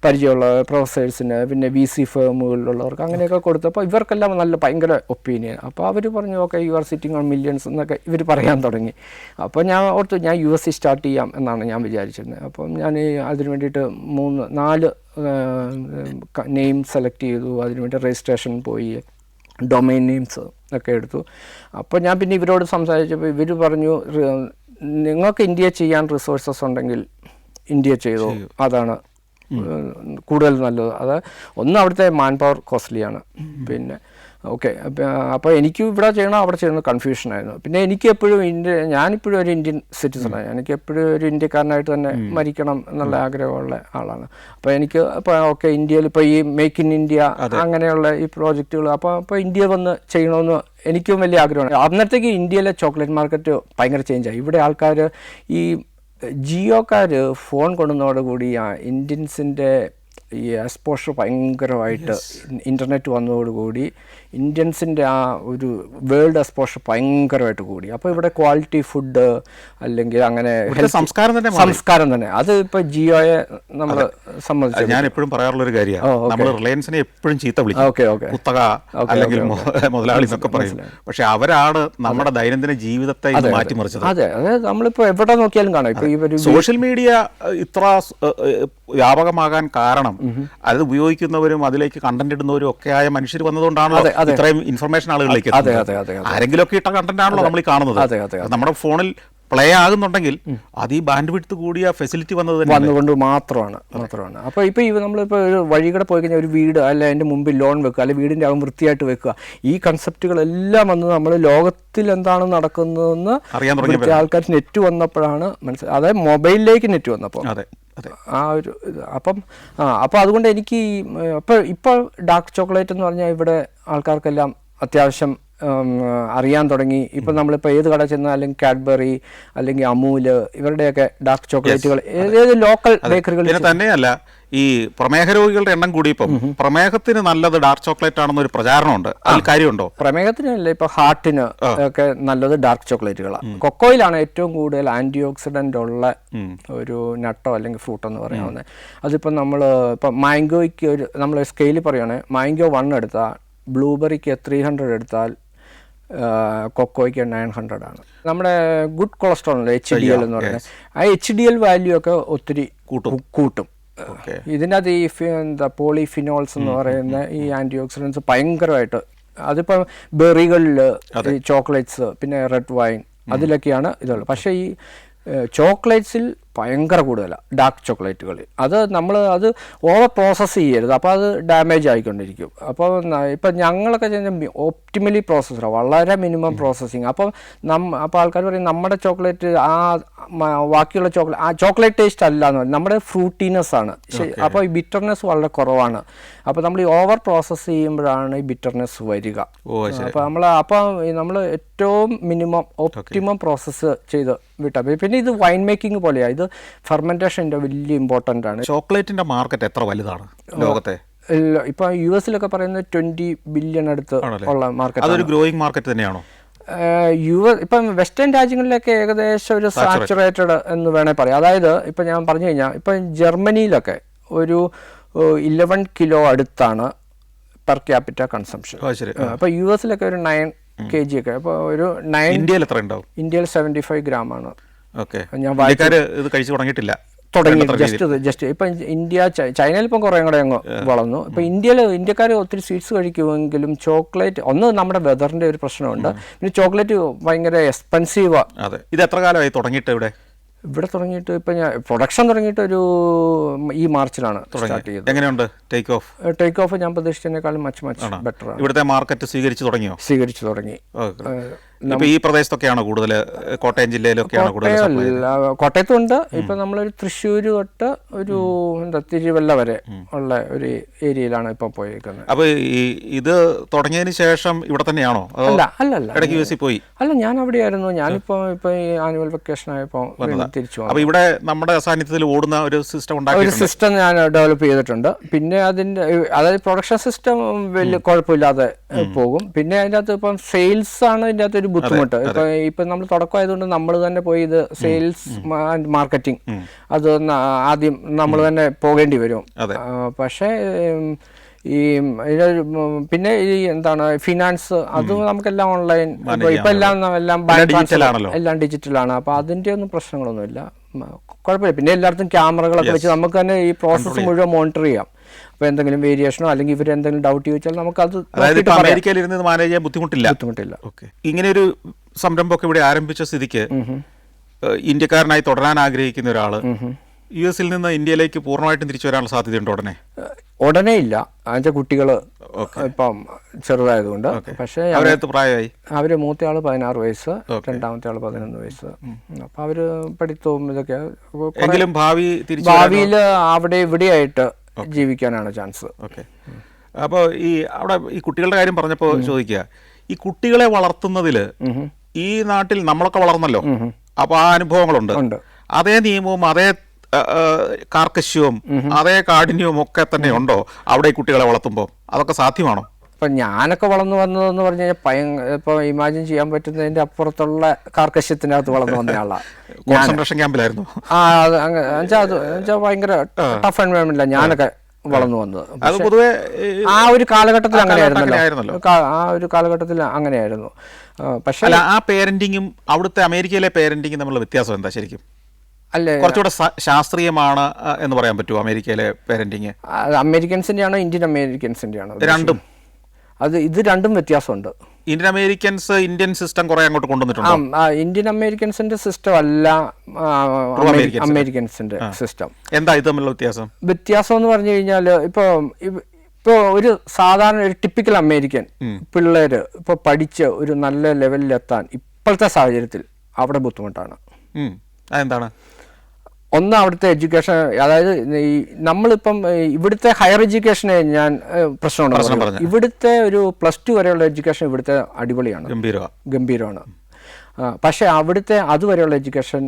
പരിചയമുള്ള പ്രൊഫസേഴ്സിന്, പിന്നെ VC ഫേമുകളിലുള്ളവർക്ക് അങ്ങനെയൊക്കെ കൊടുത്തപ്പോൾ ഇവർക്കെല്ലാം ഭയങ്കര ഒപ്പീനിയൻ. അപ്പോൾ അവർ പറഞ്ഞു okay you are sitting on millions എന്നൊക്കെ ഇവർ പറയാൻ തുടങ്ങി. അപ്പോൾ ഞാൻ ഓർത്തു ഞാൻ US സ്റ്റാർട്ട് ചെയ്യാം എന്നാണ് ഞാൻ വിചാരിച്ചിരുന്നത്. അപ്പം ഞാൻ അതിന് വേണ്ടിയിട്ട് 3-4 നെയിം സെലക്ട് ചെയ്തു. അതിനുവേണ്ടി രജിസ്ട്രേഷൻ പോയി. ഡൊമൈൻ നെയിംസ് ഒക്കെ എടുത്തു. അപ്പോൾ ഞാൻ പിന്നെ ഇവരോട് സംസാരിച്ചപ്പോൾ ഇവർ പറഞ്ഞു, നിങ്ങൾക്ക് ഇന്ത്യ ചെയ്യാൻ റിസോഴ്സസ് ഉണ്ടെങ്കിൽ ഇന്ത്യ ചെയ്തോ, അതാണ് കൂടുതൽ നല്ലത്. അത് ഒന്ന് അവിടുത്തെ മാൻ പവർ കോസ്റ്റ്ലിയാണ്. പിന്നെ ഓക്കെ, അപ്പോൾ എനിക്ക് ഇവിടെ ചെയ്യണം അവിടെ ചെയ്യണം കൺഫ്യൂഷനായിരുന്നു. പിന്നെ എനിക്ക് എപ്പോഴും ഞാനിപ്പോഴും ഒരു ഇന്ത്യൻ സിറ്റിസണാണ്. എനിക്ക് എപ്പോഴും ഒരു ഇന്ത്യക്കാരനായിട്ട് തന്നെ മരിക്കണം എന്നുള്ള ആഗ്രഹമുള്ള ആളാണ്. അപ്പോൾ എനിക്ക് ഇപ്പോൾ ഓക്കെ ഇന്ത്യയിൽ ഇപ്പോൾ ഈ മേക്ക് ഇൻ ഇന്ത്യ അങ്ങനെയുള്ള ഈ പ്രോജക്റ്റുകൾ അപ്പോൾ ഇന്ത്യ വന്ന് ചെയ്യണമെന്ന് എനിക്കും വലിയ ആഗ്രഹമാണ്. അന്നത്തേക്ക് ഇന്ത്യയിലെ ചോക്ലേറ്റ് മാർക്കറ്റ് ഭയങ്കര ചേഞ്ചായി. ഇവിടെ ആൾക്കാർ ഈ ജിയോക്കാർ ഫോൺ കൊണ്ടുവന്നതോടുകൂടി ഇന്ത്യൻസിൻ്റെ ഈ എക്സ്പോഷർ ഭയങ്കരമായിട്ട് ഇൻ്റർനെറ്റ് വന്നതോടുകൂടി ഇന്ത്യൻസിൻ്റെ ആ ഒരു വേൾഡ് എക്സ്പോഷർ ഭയങ്കരമായിട്ട് കൂടി. അപ്പോൾ ഇവിടെ ക്വാളിറ്റി ഫുഡ് അല്ലെങ്കിൽ അങ്ങനെ സംസ്കാരം തന്നെ അത് ഇപ്പോൾ ജിയോയെ നമ്മൾ സംബന്ധിച്ച് ഞാൻ എപ്പോഴും പറയാറുള്ളൊരു കാര്യമാണ്, നമ്മൾ റിലയൻസിനെ എപ്പോഴും ചീത്ത വിളിക്കും, കുത്തക അല്ലെങ്കിൽ മുതലാളി എന്നൊക്കെ പറയും. പക്ഷെ അവരാണ് നമ്മുടെ ദൈനംദിന ജീവിതത്തെ മാറ്റിമറിച്ചത്. അതെ അതെ, നമ്മളിപ്പോൾ എവിടെ നോക്കിയാലും കാണാം. ഇപ്പോൾ ഈ ഒരു സോഷ്യൽ മീഡിയ ഇത്ര വ്യാപകമാകാൻ കാരണം അത് ഉപയോഗിക്കുന്നവരും അതിലേക്ക് കണ്ടന്റ് ഇടുന്നവരും ഒക്കെ ആയ മനുഷ്യർ വന്നതുകൊണ്ടാണല്ലോ ഇത്രയും ഇൻഫർമേഷൻ ആളുകളിലേക്ക് ആരെങ്കിലും ഒക്കെ ഇട്ട കണ്ടന്റ് ആണല്ലോ നമ്മൾ ഈ കാണുന്നത്. നമ്മുടെ ഫോണിൽ പ്ലേ ആകുന്നുണ്ടെങ്കിൽ അത് ഈ ബാൻഡ് വിഡ്ത്ത് കൂടിയ ഫെസിലിറ്റി വന്നുകൊണ്ട് മാത്രമാണ്. അപ്പോൾ ഇപ്പോൾ നമ്മളിപ്പോൾ ഒരു വഴി കൂടെ പോയി കഴിഞ്ഞാൽ ഒരു വീട് അല്ല അതിൻ്റെ മുമ്പിൽ ലോൺ വെക്കുക, അല്ലെങ്കിൽ വീടിൻ്റെ ആകും വൃത്തിയായിട്ട് വെക്കുക, ഈ കൺസെപ്റ്റുകളെല്ലാം വന്ന് നമ്മൾ ലോകത്തിൽ എന്താണ് നടക്കുന്നതെന്ന് അറിയാൻ ആൾക്കാർ നെറ്റ് വന്നപ്പോഴാണ് മനസ്സിലായത്. അതായത് മൊബൈലിലേക്ക് നെറ്റ് വന്നപ്പോൾ ആ ഒരു ഇത്. അപ്പോൾ അതുകൊണ്ട് എനിക്ക് ഇപ്പോൾ ഡാർക്ക് ചോക്ലേറ്റ് എന്ന് പറഞ്ഞാൽ ഇവിടെ ആൾക്കാർക്കെല്ലാം അത്യാവശ്യം അറിയാൻ തുടങ്ങി. ഇപ്പം നമ്മളിപ്പോൾ ഏത് കട ചെന്നാൽ അല്ലെങ്കിൽ കാഡ്ബറി അല്ലെങ്കിൽ അമൂല് ഇവരുടെയൊക്കെ ഡാർക്ക് ചോക്ലേറ്റുകൾ ഏത് ലോക്കൽ ബേക്കറികളിൽ തന്നെയല്ല. ഈ പ്രമേഹ രോഗികളുടെ എണ്ണം കൂടിയപ്പം പ്രമേഹത്തിന് നല്ലത് ഡാർക്ക് ചോക്ലേറ്റ് ആണെന്നൊരു പ്രചാരണമുണ്ട്. അതിൽ കാര്യമുണ്ടോ? പ്രമേഹത്തിനല്ല, ഇപ്പൊ ഹാർട്ടിന് ഒക്കെ നല്ലത് ഡാർക്ക് ചോക്ലേറ്റുകളാണ്. കൊക്കോയിലാണ് ഏറ്റവും കൂടുതൽ ആന്റി ഓക്സിഡന്റ് ഉള്ള ഒരു നട്ടോ അല്ലെങ്കിൽ ഫ്രൂട്ട് എന്ന് പറയാവുന്നത്. അതിപ്പോൾ നമ്മൾ ഇപ്പം മാംഗോയ്ക്ക് നമ്മൾ സ്കെയിൽ പറയുകയാണെങ്കിൽ മാംഗോ 1 എടുത്താൽ, ബ്ലൂബെറിക്ക് 300 എടുത്താൽ, കൊക്കോയ്ക്ക് 900 ആണ്. നമ്മുടെ ഗുഡ് കൊളസ്ട്രോൾ ഉണ്ട്, HDL എന്ന് പറയുന്നത്. ആ HDL വാല്യൂ ഒക്കെ ഒത്തിരി കൂട്ടും. ഇതിനകത്ത് ഈ പോളിഫിനോൾസ് എന്ന് പറയുന്ന ഈ ആൻറ്റി ഓക്സിഡൻസ് ഭയങ്കരമായിട്ട് അതിപ്പോൾ ബെറികളിൽ ഈ ചോക്ലേറ്റ്സ് പിന്നെ റെഡ് വൈൻ അതിലൊക്കെയാണ് ഇതുള്ളത്. പക്ഷേ ഈ ചോക്ലേറ്റ്സിൽ ഭയങ്കര കൂടുതലാണ് ഡാർക്ക് ചോക്ലേറ്റുകളിൽ. അത് ഓവർ പ്രോസസ്സ് ചെയ്യരുത്, അപ്പോൾ അത് ഡാമേജ് ആയിക്കൊണ്ടിരിക്കും. അപ്പോൾ ഇപ്പം ഞങ്ങളൊക്കെ ചെയ്യുന്ന ഒപ്റ്റിമലി പ്രോസസ്സറാണ്, വളരെ മിനിമം പ്രോസസ്സിങ്. അപ്പോൾ ആൾക്കാർ പറയും നമ്മുടെ ചോക്ലേറ്റ് ബാക്കിയുള്ള ചോക്ലേറ്റ് ടേസ്റ്റ് അല്ല എന്ന് പറയും, നമ്മുടെ ഫ്രൂട്ടീനെസ് ആണ്. അപ്പോൾ ഈ ബിറ്റർനെസ് വളരെ കുറവാണ്. അപ്പോൾ നമ്മൾ ഈ ഓവർ പ്രോസസ്സ് ചെയ്യുമ്പോഴാണ് ഈ ബിറ്റർനെസ് വരിക. അപ്പോൾ നമ്മൾ ഏറ്റവും മിനിമം ഒപ്റ്റിമം പ്രോസസ്സ് ചെയ്ത് വിട്ടാൽ. പിന്നെ ഇത് വൈൻ മേക്കിംഗ് പോലെയാണ്, ഇത് ഫെർമെന്റേഷൻ്റെ വലിയ ഇമ്പോർട്ടൻ്റ് ആണ്. ചോക്ലേറ്റിന്റെ മാർക്കറ്റ് എത്ര വലുതാണ് ലോകത്തെ? ഇപ്പൊ US പറയുന്നത് 20 ബില്യൺ അടുത്ത് ഉള്ള മാർക്കറ്റ്. അതൊരു ഗ്രോയിങ് മാർക്കറ്റ് തന്നെയാണോ? ഇപ്പം വെസ്റ്റേൺ രാജ്യങ്ങളിലൊക്കെ ഏകദേശം ഒരു സാച്ചുറേറ്റഡ് എന്ന് വേണേൽ പറയാം. അതായത് ഇപ്പം ഞാൻ പറഞ്ഞു കഴിഞ്ഞാൽ ഇപ്പം ജർമ്മനിയിലൊക്കെ ഒരു 11 കിലോ അടുത്താണ് പെർ ക്യാപിറ്റ കൺസംഷൻ. അപ്പോൾ US ഒരു 9 kg ഒക്കെ. അപ്പോൾ ഒരു 9. ഇന്ത്യയിൽ എത്ര ഉണ്ടാവും? ഇന്ത്യയിൽ 75 ഗ്രാമാണ്. ജസ്റ്റ് ഇപ്പം ചൈനയിൽ ഇപ്പം കുറേ കൂടെ അങ്ങ് വളർന്നു. ഇപ്പം ഇന്ത്യക്കാർ ഒത്തിരി സ്വീറ്റ്സ് കഴിക്കുമെങ്കിലും ചോക്ലേറ്റ് ഒന്ന് നമ്മുടെ വെതറിന്റെ ഒരു പ്രശ്നമുണ്ട്. പിന്നെ ചോക്ലേറ്റ് ഭയങ്കര എക്സ്പെൻസീവാണ്. ഇത് എത്ര കാലമായി തുടങ്ങിയിട്ട് ഇവിടെ തുടങ്ങിയിട്ട് ഇപ്പം ഞാൻ പ്രൊഡക്ഷൻ തുടങ്ങിയിട്ട് ഈ മാർച്ചിലാണ് സ്റ്റാർട്ട് ചെയ്തത്. എങ്ങനെയുണ്ട് ടേക്ക് ഓഫ്? ഞാൻ പ്രതീക്ഷിച്ചതിനേക്കാളും മച്ച് ബെറ്റർ ആണ്. ഇവിടുത്തെ മാർക്കറ്റ് സ്വീകരിച്ചു തുടങ്ങി. ഈ പ്രദേശത്തൊക്കെയാണോ കൂടുതൽ? കോട്ടയം ജില്ലയിലൊക്കെയാണോ കൂടുതൽ? കോട്ടയത്തുണ്ട്. ഇപ്പൊ നമ്മളൊരു തൃശ്ശൂർ തൊട്ട് ഒരു തിരുവല്ല വരെ ഉള്ള ഒരു ഏരിയയിലാണ് ഇപ്പൊ പോയിരിക്കുന്നത്. അപ്പൊ ഇത് തുടങ്ങിയതിന് ശേഷം ഇവിടെ തന്നെയാണോ? അല്ല പോയി? അല്ല, ഞാൻ അവിടെയായിരുന്നു. ഞാനിപ്പോ ഈ ആനുവൽ വെക്കേഷൻ ആയപ്പോ തിരിച്ചു. അപ്പൊ ഇവിടെ നമ്മുടെ സാന്നിധ്യത്തിൽ ഓടുന്ന ഒരു സിസ്റ്റം ഞാൻ ഡെവലപ്പ് ചെയ്തിട്ടുണ്ട്. പിന്നെ അതായത് പ്രൊഡക്ഷൻ സിസ്റ്റം വലിയ കുഴപ്പമില്ലാതെ പോകും. പിന്നെ അതിൻ്റെ അകത്ത് ഇപ്പം സെയിൽസ് ആണ് ഇതിൻ്റെ അകത്ത് ഒരു ബുദ്ധിമുട്ട്. ഇപ്പം നമ്മൾ തുടക്കമായതുകൊണ്ട് നമ്മൾ തന്നെ പോയി ഇത് സെയിൽസ് ആൻഡ് മാർക്കറ്റിംഗ് അത് ആദ്യം നമ്മൾ തന്നെ പോകേണ്ടി വരും. പക്ഷേ പിന്നെ ഈ എന്താണ് ഫിനാൻസ് അതും നമുക്കെല്ലാം ഓൺലൈൻ, ഇപ്പം എല്ലാം ഡിജിറ്റലാണ്. അപ്പോൾ അതിൻ്റെ ഒന്നും പ്രശ്നങ്ങളൊന്നുമില്ല, കുഴപ്പമില്ല. പിന്നെ എല്ലായിടത്തും ക്യാമറകളൊക്കെ വെച്ച് നമുക്ക് തന്നെ ഈ പ്രോസസ്സ് മുഴുവൻ മോണിറ്റർ ചെയ്യാം. അപ്പോൾ എന്തെങ്കിലും വേരിയേഷനോ അല്ലെങ്കിൽ ഇവർ എന്തെങ്കിലും ഡൗട്ട് ചോദിച്ചാൽ നമുക്കത് അതായത് ഇപ്പോൾ അമേരിക്കയിൽ ഇരുന്ന് മാനേജ് ചെയ്യാൻ ബുദ്ധിമുട്ടില്ല. ഓക്കെ. ഇങ്ങനെ ഒരു സംരംഭമൊക്കെ ഇവിടെ ആരംഭിച്ച സ്ഥിതിക്ക് ഇന്ത്യക്കാരനായി തുടരാൻ ആഗ്രഹിക്കുന്ന ഒരാൾ US-ൽ നിന്ന് ഇന്ത്യയിലേക്ക് പൂർണ്ണമായിട്ടും തിരിച്ചു വരാനുള്ള സാധ്യതയുണ്ട് ഉടനെ ഇല്ല. അതിൻ്റെ കുട്ടികൾ ഇപ്പം ചെറുതായതുകൊണ്ട്. പക്ഷേ പ്രായമായി അവർ മൂത്തയാൾ 16 വയസ്സ്, രണ്ടാമത്തെ ആൾ 11 വയസ്സ്. അപ്പം അവർ പഠിത്തവും ഇതൊക്കെ ഭാവിയിൽ അവിടെ ഇവിടെയായിട്ട് ജീവിക്കാനാണ് ചാൻസ്. ഓക്കെ. അപ്പോൾ അവിടെ ഈ കുട്ടികളുടെ കാര്യം പറഞ്ഞപ്പോൾ ചോദിക്കുക, ഈ കുട്ടികളെ വളർത്തുന്നതിൽ ഈ നാട്ടിൽ നമ്മളൊക്കെ വളർന്നല്ലോ, അപ്പോൾ ആ അനുഭവങ്ങളുണ്ട്. അതേ നിയമവും അതേ കാർക്കശ്യവും അതേ കാഠിന്യവും ഒക്കെ തന്നെ ഉണ്ടോ അവിടെ ഈ കുട്ടികളെ വളർത്തുമ്പോൾ? അതൊക്കെ സാധ്യമാണോ? ഇപ്പം ഞാനൊക്കെ വളർന്നു വന്നതെന്ന് പറഞ്ഞു കഴിഞ്ഞാൽ ഇപ്പോൾ ഇമാജിൻ ചെയ്യാൻ പറ്റുന്നതിൻ്റെ അപ്പുറത്തുള്ള കാർക്കശ്യത്തിനകത്ത് വളർന്നു വന്ന ആളാണ്. കോൺസെൻട്രേഷൻ ക്യാമ്പിലായിരുന്നു. അത് ഭയങ്കര ടഫ് എൻവയോൺമെന്റിലാണ് ഞാനൊക്കെ വളർന്നു വന്നത്. അത് പൊതുവെ ആ ഒരു കാലഘട്ടത്തിൽ അങ്ങനെയായിരുന്നല്ലോ. ആ ഒരു കാലഘട്ടത്തിൽ അങ്ങനെയായിരുന്നു. പക്ഷേ ആ പേരന്റിങ്ങും അവിടുത്തെ അമേരിക്കയിലെ പേരന്റിങ്ങും തമ്മിലുള്ള വ്യത്യാസം എന്താ ശരിക്കും? അല്ലേ, കുറച്ചുകൂടെ ശാസ്ത്രീയമാണ് എന്ന് പറയാൻ പറ്റുമോ അമേരിക്കയിലെ പേരന്റിങ്? അമേരിക്കൻസിന്റെ ആണോ ഇന്ത്യൻ അമേരിക്കൻസിന്റെ ആണോ? രണ്ടും. ഇത് രണ്ടും വ്യത്യാസമുണ്ട്. ഇന്ത്യൻ അമേരിക്കൻസ് ഇന്ത്യൻ സിസ്റ്റം കുറെ അങ്ങോട്ട് കൊണ്ടുവന്നിട്ടുണ്ട്. ഇന്ത്യൻ അമേരിക്കൻസിന്റെ സിസ്റ്റം അല്ല അമേരിക്കൻസിന്റെ സിസ്റ്റം. എന്താ ഇത് തമ്മിലുള്ള വ്യത്യാസം എന്ന് പറഞ്ഞു കഴിഞ്ഞാൽ ഇപ്പോൾ ഒരു സാധാരണ ഒരു ടിപ്പിക്കൽ അമേരിക്കൻ പിള്ളേര് ഇപ്പോൾ പഠിച്ച് ഒരു നല്ല ലെവലിലെത്താൻ ഇപ്പോഴത്തെ സാഹചര്യത്തിൽ അവിടെ ബുദ്ധിമുട്ടാണ്. അതെന്താണ്? ഒന്ന്, അവിടുത്തെ എഡ്യൂക്കേഷൻ. അതായത് നമ്മളിപ്പം ഇവിടുത്തെ ഹയർ എഡ്യൂക്കേഷനെ ഞാൻ പ്രശ്നമുണ്ട്. ഇവിടുത്തെ ഒരു +2 വരെയുള്ള എഡ്യൂക്കേഷൻ ഇവിടുത്തെ അടിപൊളിയാണ്, ഗംഭീരമാണ്. പക്ഷേ അവിടുത്തെ അതുവരെയുള്ള എഡ്യൂക്കേഷൻ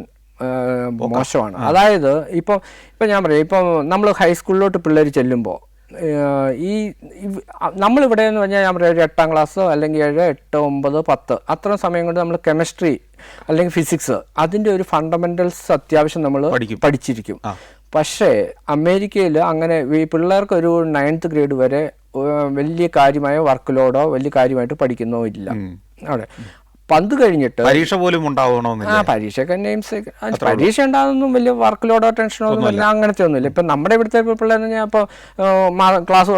മോശമാണ്. അതായത് ഇപ്പം ഞാൻ പറയാം, ഇപ്പം നമ്മൾ ഹൈസ്കൂളിലോട്ട് പിള്ളേർ ചെല്ലുമ്പോൾ നമ്മളിവിടെ എന്ന് പറഞ്ഞാൽ ഞാൻ പറയാം ഒരു 8ാം ക്ലാസ് അല്ലെങ്കിൽ 7, 8, 9, 10 അത്രയും സമയം കൊണ്ട് നമ്മൾ കെമിസ്ട്രി അല്ലെങ്കിൽ ഫിസിക്സ് അതിൻ്റെ ഒരു ഫണ്ടമെൻ്റൽസ് അത്യാവശ്യം നമ്മൾ പഠിച്ചിരിക്കും. പക്ഷേ അമേരിക്കയിൽ അങ്ങനെ ഈ പിള്ളേർക്ക് ഒരു 9th ഗ്രേഡ് വരെ വലിയ കാര്യമായ വർക്ക് ലോഡോ വലിയ കാര്യമായിട്ട് പഠിക്കുന്നോ ഇല്ല അവിടെ. പന്ത് കഴിഞ്ഞിട്ട് പരീക്ഷ പോലും ഉണ്ടാവണമെന്നില്ല. പരീക്ഷയൊക്കെ പരീക്ഷ ഉണ്ടാകുന്നൊന്നും വലിയ വർക്ക് ലോഡോ ടെൻഷനോ ഒന്നുമില്ല, അങ്ങനത്തെ ഒന്നുമില്ല. ഇപ്പം നമ്മുടെ ഇവിടുത്തെ പിള്ളേർ ഞാൻ ഇപ്പോൾ ക്ലാസ്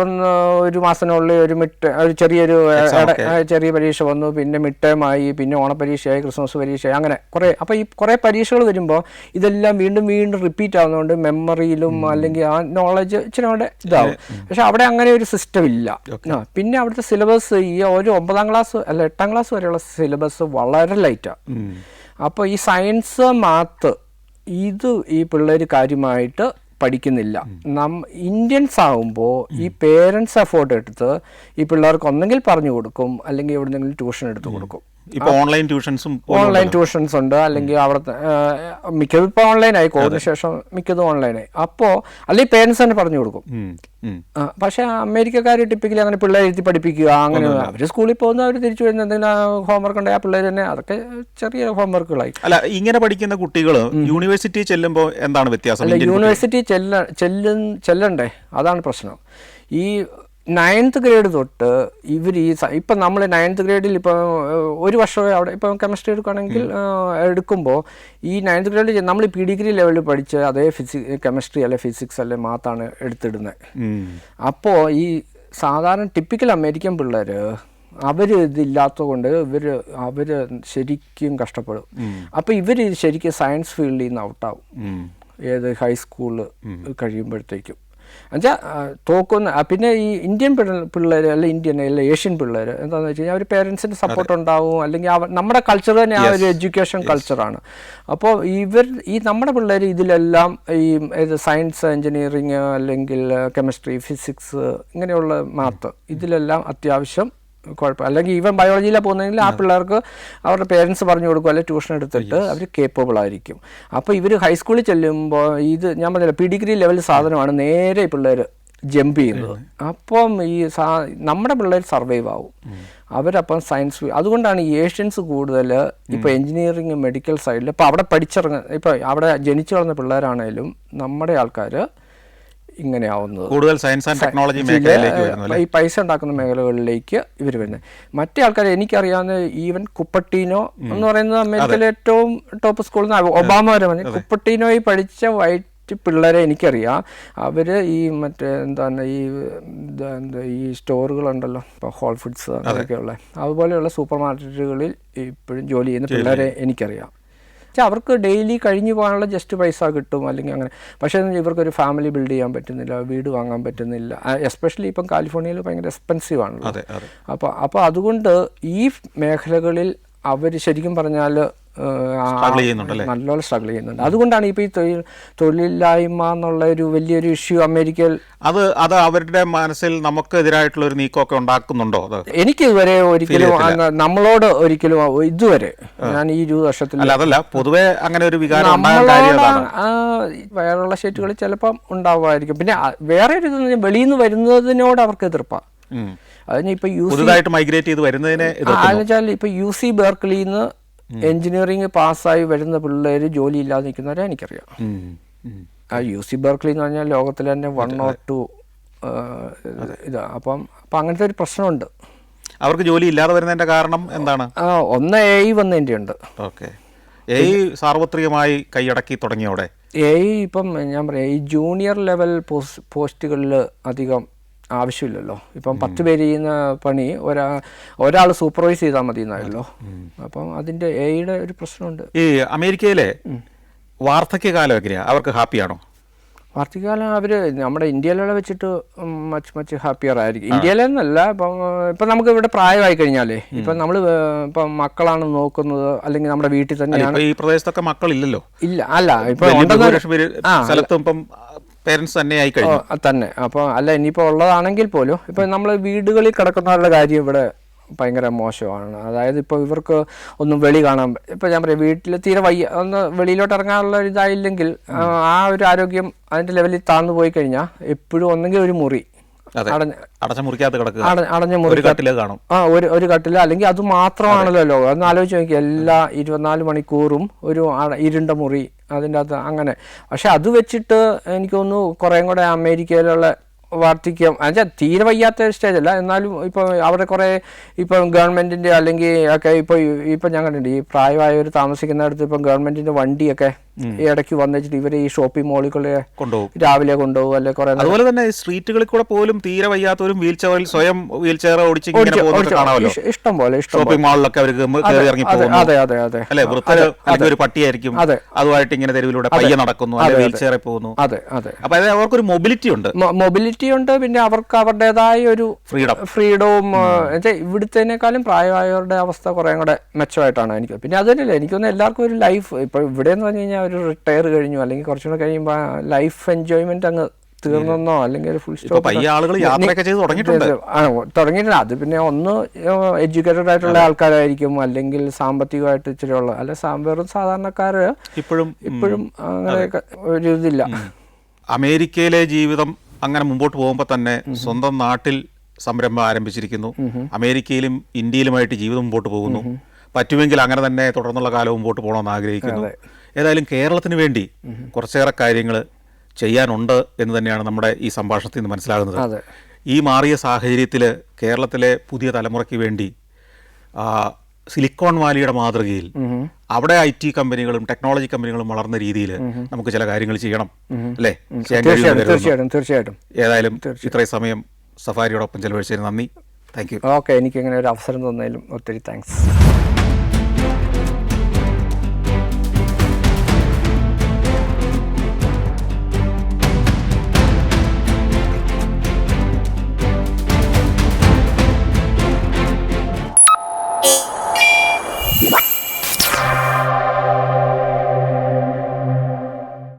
ഒരു മാസത്തിനുള്ളിൽ ഒരു ചെറിയ പരീക്ഷ വന്നു, പിന്നെ മിഡ് ടേം ആയി, പിന്നെ ഓണപരീക്ഷയായി, ക്രിസ്മസ് പരീക്ഷയായി, അങ്ങനെ കുറേ. അപ്പോൾ ഈ കുറേ പരീക്ഷകൾ വരുമ്പോൾ ഇതെല്ലാം വീണ്ടും റിപ്പീറ്റ് ആവുന്നതുകൊണ്ട് മെമ്മറിയിലും അല്ലെങ്കിൽ ആ നോളജ് ഇച്ചിരി കൂടെ ഇതാവും. പക്ഷെ അവിടെ അങ്ങനെ ഒരു സിസ്റ്റം ഇല്ല. പിന്നെ അവിടുത്തെ സിലബസ് ഈ ഒരു 9ാം ക്ലാസ് അല്ല 8ാം ക്ലാസ് വരെയുള്ള സിലബസ് വളരെ ലൈറ്റാണ്. അപ്പോൾ ഈ സയൻസ്, മാത്ത് ഇത് ഈ പിള്ളേർ കാര്യമായിട്ട് പഠിക്കുന്നില്ല. ഇന്ത്യൻസ് ആകുമ്പോൾ ഈ പേരൻസ് എഫോർട്ട് എടുത്ത് ഈ പിള്ളേർക്ക് ഒന്നെങ്കിൽ പറഞ്ഞു കൊടുക്കും അല്ലെങ്കിൽ എവിടെന്നെങ്കിലും ട്യൂഷൻ എടുത്ത് കൊടുക്കും. ഇപ്പോൾ ഓൺലൈൻ ട്യൂഷൻസ് ഉണ്ട്, അല്ലെങ്കിൽ അവിടെ മിക്കതും ഇപ്പോൾ ഓൺലൈനായി, കോവിഡിന് ശേഷം മിക്കതും ഓൺലൈനായി. അപ്പോൾ അല്ലെങ്കിൽ പേരൻസ് തന്നെ പറഞ്ഞു കൊടുക്കും. പക്ഷേ അമേരിക്കക്കാർ ടിപ്പിക്കലി അങ്ങനെ പിള്ളേരെ ഇരുത്തി പഠിപ്പിക്കുക അങ്ങനെ. അവർ സ്കൂളിൽ പോകുന്ന അവർ തിരിച്ചു വരുന്ന എന്തെങ്കിലും ഹോംവർക്ക് ഉണ്ടായ പിള്ളേർ തന്നെ അതൊക്കെ ചെറിയ ഹോംവർക്കുകളായി. അല്ല, ഇങ്ങനെ പഠിക്കുന്ന കുട്ടികൾ യൂണിവേഴ്സിറ്റി ചെല്ലുമ്പോൾ എന്താണ് വ്യത്യാസം? അല്ല, യൂണിവേഴ്സിറ്റി ചെല്ലണ്ടേ, അതാണ് പ്രശ്നം. ഈ 9th ഗ്രേഡ് തൊട്ട് ഇവർ ഇപ്പം നമ്മൾ 9th ഗ്രേഡിൽ ഇപ്പോൾ ഒരു വർഷമേ അവിടെ ഇപ്പം കെമിസ്ട്രി എടുക്കുമ്പോൾ ഈ 9th ഗ്രേഡിൽ നമ്മൾ PG ലെവലിൽ പഠിച്ച് അതേ കെമിസ്ട്രി അല്ലെ ഫിസിക്സ് അല്ലെ മാത്താണ് എടുത്തിടുന്നത്. അപ്പോൾ ഈ സാധാരണ ടിപ്പിക്കൽ അമേരിക്കൻ പിള്ളേർ ഇതില്ലാത്തത് കൊണ്ട് അവർ ശരിക്കും കഷ്ടപ്പെടും. അപ്പോൾ ഇവർ ശരിക്കും സയൻസ് ഫീൽഡിൽ നിന്ന് ഔട്ടാവും ഹൈസ്കൂള് കഴിയുമ്പോഴത്തേക്കും. എന്നുവെച്ചാൽ തോക്കുന്ന. പിന്നെ ഈ ഇന്ത്യൻ പിള്ളേർ അല്ല ഏഷ്യൻ പിള്ളേർ എന്താണെന്ന് വെച്ച് കഴിഞ്ഞാൽ അവർ പേരൻസിൻ്റെ സപ്പോർട്ട് ഉണ്ടാവും, അല്ലെങ്കിൽ നമ്മുടെ കൾച്ചർ തന്നെ ആ ഒരു എഡ്യൂക്കേഷൻ കൾച്ചറാണ്. അപ്പോൾ നമ്മുടെ പിള്ളേർ ഇതിലെല്ലാം ഈ സയൻസ്, എഞ്ചിനീയറിങ് അല്ലെങ്കിൽ കെമിസ്ട്രി, ഫിസിക്സ് ഇങ്ങനെയുള്ള മാത്ത് ഇതിലെല്ലാം അത്യാവശ്യം കുഴപ്പം. അല്ലെങ്കിൽ ഈവൻ ബയോളജിയിലാണ് പോകുന്നതെങ്കിൽ ആ പിള്ളേർക്ക് അവരുടെ പേരൻസ് പറഞ്ഞു കൊടുക്കും, അല്ലെങ്കിൽ ട്യൂഷൻ എടുത്തിട്ട് അവർ കേപ്പബിൾ ആയിരിക്കും. അപ്പോൾ ഇവർ ഹൈസ്കൂളിൽ ചെല്ലുമ്പോൾ ഞാൻ പറഞ്ഞില്ല PG ലെവൽ സാധനമാണ് നേരെ ഈ പിള്ളേർ ജമ്പ് ചെയ്യുന്നത്. അപ്പം നമ്മുടെ പിള്ളേർ സർവൈവ് ആവും. അവരപ്പം സയൻസ്. അതുകൊണ്ടാണ് ഈ ഏഷ്യൻസ് കൂടുതൽ ഇപ്പോൾ എഞ്ചിനീയറിങ്, മെഡിക്കൽ സൈഡിൽ ഇപ്പോൾ അവിടെ ഇപ്പോൾ അവിടെ ജനിച്ചു വളർന്ന പിള്ളേരാണേലും നമ്മുടെ ആൾക്കാർ ഇങ്ങനെയാവുന്നത് കൂടുതൽ സയൻസ് ആൻഡ് ടെക്നോളജി മേഖലയിലേക്ക് വരുന്നു. ഈ പൈസ ഉണ്ടാക്കുന്ന മേഖലകളിലേക്ക് ഇവർ വരുന്നത്. മറ്റേ ആൾക്കാർ എനിക്കറിയാവുന്ന ഈവൻ കുപ്പട്ടീനോ എന്ന് പറയുന്നത് അമേരിക്കയിലെ ഏറ്റവും ടോപ്പ് സ്കൂളിൽ നിന്ന് ഒബാമ വരെ പറഞ്ഞു. കുപ്പട്ടീനോയിൽ പഠിച്ച വൈറ്റ് മറ്റ് പിള്ളേരെ എനിക്കറിയാം, അവർ ഈ മറ്റേ എന്താണ് ഈ സ്റ്റോറുകളുണ്ടല്ലോ, ഇപ്പോൾ ഹോൾ ഫുഡ്സ് അങ്ങനെയൊക്കെയുള്ള അതുപോലെയുള്ള സൂപ്പർ മാർക്കറ്റുകളിൽ ഇപ്പോഴും ജോലി ചെയ്യുന്ന പിള്ളേരെ എനിക്കറിയാം. പക്ഷേ അവർക്ക് ഡെയിലി കഴിഞ്ഞു പോകാനുള്ള ജസ്റ്റ് പൈസ കിട്ടും അല്ലെങ്കിൽ അങ്ങനെ. പക്ഷേ ഇവർക്കൊരു ഫാമിലി ബിൽഡ് ചെയ്യാൻ പറ്റുന്നില്ല, വീട് വാങ്ങാൻ പറ്റുന്നില്ല. എസ്പെഷ്യലി ഇപ്പം കാലിഫോർണിയയിൽ ഭയങ്കര എക്സ്പെൻസീവ് ആണല്ലോ. അപ്പോൾ അതുകൊണ്ട് ഈ മേഖലകളിൽ അവർ ശരിക്കും പറഞ്ഞാൽ നല്ലോണം സ്ട്രഗിൾ ചെയ്യുന്നുണ്ട്. അതുകൊണ്ടാണ് ഇപ്പോൾ ഈ തൊഴിലില്ലായ്മ എന്നുള്ള ഒരു വലിയൊരു ഇഷ്യൂ അമേരിക്കയിൽ അത് അവരുടെ മനസ്സിൽ നമുക്കെതിരായിട്ടുള്ള ഒരു നീക്കമൊക്കെ ഉണ്ടാക്കുന്നുണ്ടോ? എനിക്ക് ഇതുവരെ ഒരിക്കലും നമ്മളോട് ഒരിക്കലും ഇതുവരെ ഞാൻ ഈ 20 വർഷത്തിൽ അതല്ല, പൊതുവെ അങ്ങനെ ഒരു വികാരം വേറെയുള്ള സ്റ്റേറ്റുകളിൽ ചിലപ്പം ഉണ്ടാവുമായിരിക്കും. പിന്നെ വേറെ ഒരു ഇതെന്ന് വെളിയിൽ നിന്ന് വരുന്നതിനോട് അവർക്ക് എതിർപ്പാണ്. അതിന് ഇപ്പൊ പുതുതായിട്ട് മൈഗ്രേറ്റ് ചെയ്ത് വരുന്നതിനെ വെച്ചാൽ ഇപ്പൊ UC ബെർക്ക്ലിയിൽ നിന്ന് എഞ്ചിനീയറിംഗ് പാസ്സായി വരുന്ന പിള്ളേർ ജോലി ഇല്ലാതെ നിൽക്കുന്നവരെ എനിക്കറിയാം. UC ബെർക്ക്ലി എന്ന് പറഞ്ഞാൽ ലോകത്തിൽ തന്നെ 1 or 2 ഇത്. അപ്പം അങ്ങനത്തെ ഒരു പ്രശ്നമുണ്ട്. അവർക്ക് ജോലി ഇല്ലാതെ വരുന്നതിന്റെ കാരണം എന്താണ്? ഒന്ന് AI വന്നതിൻ്റെ ഉണ്ട്. AI സാർവത്രികമായി കൈയടക്കി തുടങ്ങിയോടെ AI ഇപ്പം ഞാൻ പറയാം, ഈ ജൂനിയർ ലെവൽ പോസ്റ്റുകളിൽ അധികം ആവശ്യമില്ലല്ലോ. ഇപ്പം 10 പേര് ചെയ്യുന്ന പണി ഒരാൾ സൂപ്പർവൈസ് ചെയ്താൽ മതി എന്നായല്ലോ. അപ്പം അതിൻ്റെ AI-യുടെ ഒരു പ്രശ്നമുണ്ട്. ഈ അമേരിക്കയിലെ വാർദ്ധക്യകാലം എങ്ങനെയാ? അവർക്ക് ഹാപ്പിയാണോ? വാർദ്ധക്യകാലം അവർ നമ്മുടെ ഇന്ത്യയിലുള്ള വെച്ചിട്ട് മച്ച് ഹാപ്പിയർ ആയിരിക്കും. ഇന്ത്യയിലെന്നല്ല, ഇപ്പം നമുക്ക് ഇവിടെ പ്രായമായി കഴിഞ്ഞാലേ ഇപ്പം നമ്മൾ ഇപ്പം മക്കളാണ് നോക്കുന്നത്, അല്ലെങ്കിൽ നമ്മുടെ വീട്ടിൽ തന്നെയാണ്. ഈ പ്രദേശത്തൊക്കെ മക്കളില്ലല്ലോ. ഇല്ല, അല്ല ഇപ്പം പേരൻസ് തന്നെ ആയി കഴിഞ്ഞു തന്നെ. അപ്പോൾ അല്ല, ഇനിയിപ്പോൾ ഉള്ളതാണെങ്കിൽ പോലും ഇപ്പം നമ്മൾ വീടുകളിൽ കിടക്കുന്നവരുടെ കാര്യം ഇവിടെ ഭയങ്കര മോശമാണ്. അതായത് ഇപ്പോൾ ഇവർക്ക് ഒന്നും വെളി കാണാൻ, ഇപ്പോൾ ഞാൻ പറയാം, വീട്ടിൽ തീരെ ഒന്ന് വെളിയിലോട്ട് ഇറങ്ങാനുള്ള ഇതായില്ലെങ്കിൽ ഒരു ആരോഗ്യം അതിൻ്റെ ലെവലിൽ താഴ്ന്നു പോയി കഴിഞ്ഞാൽ എപ്പോഴും ഒന്നെങ്കിൽ ഒരു മുറി അടഞ്ഞ മുറിക്കകത്ത് കാണും. ഒരു കട്ടില്, അല്ലെങ്കിൽ അത് മാത്രമാണല്ലോ ലോകം. അതൊന്ന് ആലോചിച്ച് നോക്കി, എല്ലാ 24 മണിക്കൂറും ഒരു ഇരുണ്ട മുറി അതിൻ്റെ അകത്ത് അങ്ങനെ. പക്ഷെ അത് വെച്ചിട്ട് എനിക്ക് തോന്നുന്നു കുറേ കൂടെ അമേരിക്കയിലുള്ള വാർദ്ധക്യം എന്നുവെച്ചാൽ തീരെ വയ്യാത്ത സ്റ്റേജ് അല്ല, എന്നാലും ഇപ്പോൾ അവിടെ കുറേ ഇപ്പം ഗവൺമെൻറ്റിൻ്റെ അല്ലെങ്കിൽ ഒക്കെ ഇപ്പം ഞാൻ കണ്ടിട്ടുണ്ട്, ഈ പ്രായമായവർ താമസിക്കുന്നിടത്ത് ഇപ്പം ഗവൺമെൻറ്റിൻ്റെ വണ്ടിയൊക്കെ ഈ ഇടയ്ക്ക് വന്നിട്ട് ഇവർ ഈ ഷോപ്പിംഗ് മോളുകളെ രാവിലെ കൊണ്ടുപോകും. അല്ലെ കുറെ അതുപോലെ തന്നെ സ്ട്രീറ്റുകളിൽ കൂടെ പോലും തീരെ വയ്യാത്തവരും സ്വയം വീൽ ചെയർ ഓടിച്ച് ഇഷ്ടം പോലെ ഷോപ്പിംഗ് മാളിലൊക്കെ അതെ അതെ അതെ അല്ലെ, ഒരു പട്ടിയായിരിക്കും അതുമായിട്ട് ഇങ്ങനെ തെരുവിലൂടെ പയ്യെ നടക്കുന്നു, വീൽ ചെയറിൽ പോകുന്നു. അതെ അതെ. അപ്പൊ അതായത് അവർക്കൊരു മൊബിലിറ്റി ഉണ്ട്. പിന്നെ അവർക്ക് അവരുടേതായ ഒരു ഫ്രീഡവും ഇവിടുത്തേനേക്കാളും പ്രായമായവരുടെ അവസ്ഥ കുറെ കൂടെ മെച്ചമായിട്ടാണ് എനിക്ക്. പിന്നെ അതല്ല, എനിക്കൊന്ന് എല്ലാവർക്കും ഒരു ലൈഫ് ഇപ്പൊ ഇവിടെ എന്ന് പറഞ്ഞു കഴിഞ്ഞാൽ ഒരു റിട്ടയർ കഴിഞ്ഞു അല്ലെങ്കിൽ കുറച്ചുകൂടെ കഴിയുമ്പോൾ ലൈഫ് എൻജോയ്മെന്റ് അങ്ങ് തീർന്നെന്നോ അല്ലെങ്കിൽ ഒരു ഫുൾ സ്റ്റോപ്പ് തുടങ്ങിയിട്ടുണ്ട്. അത് പിന്നെ ഒന്ന് എഡ്യൂക്കേറ്റഡ് ആയിട്ടുള്ള ആൾക്കാരായിരിക്കും, അല്ലെങ്കിൽ സാമ്പത്തികമായിട്ട് ഇച്ചിരി ഉള്ള, അല്ലെ വെറും സാധാരണക്കാര് ഇപ്പോഴും അങ്ങനെ ഒരു ഇതില്ല. അമേരിക്കയിലെ ജീവിതം അങ്ങനെ മുമ്പോട്ട് പോകുമ്പോൾ തന്നെ സ്വന്തം നാട്ടിൽ സംരംഭം ആരംഭിച്ചിരിക്കുന്നു. അമേരിക്കയിലും ഇന്ത്യയിലുമായിട്ട് ജീവിതം മുമ്പോട്ട് പോകുന്നു. പറ്റുമെങ്കിൽ അങ്ങനെ തന്നെ തുടർന്നുള്ള കാലം മുമ്പോട്ട് പോകണമെന്ന് ആഗ്രഹിക്കുന്നു. ഏതായാലും കേരളത്തിന് വേണ്ടി കുറച്ചേറെ കാര്യങ്ങൾ ചെയ്യാനുണ്ട് എന്ന് തന്നെയാണ് നമ്മുടെ ഈ സംഭാഷണത്തിൽ നിന്ന് മനസ്സിലാകുന്നത്. ഈ മാറിയ സാഹചര്യത്തിൽ കേരളത്തിലെ പുതിയ തലമുറയ്ക്ക് വേണ്ടി സിലിക്കോൺ വാലിയുടെ മാതൃകയിൽ അവിടെ IT കമ്പനികളും ടെക്നോളജി കമ്പനികളും വളർന്ന രീതിയിൽ നമുക്ക് ചില കാര്യങ്ങൾ ചെയ്യണം, അല്ലേ? തീർച്ചയായിട്ടും. ഏതായാലും ഇത്രയും സമയം സഫാരിയോടൊപ്പം ചെലവഴിച്ചതിന് നന്ദി. Thank you. ഓക്കെ, എനിക്ക് ഇങ്ങനെ ഒരു അവസരം തന്നതിലും ഒത്തിരി താങ്ക്സ്.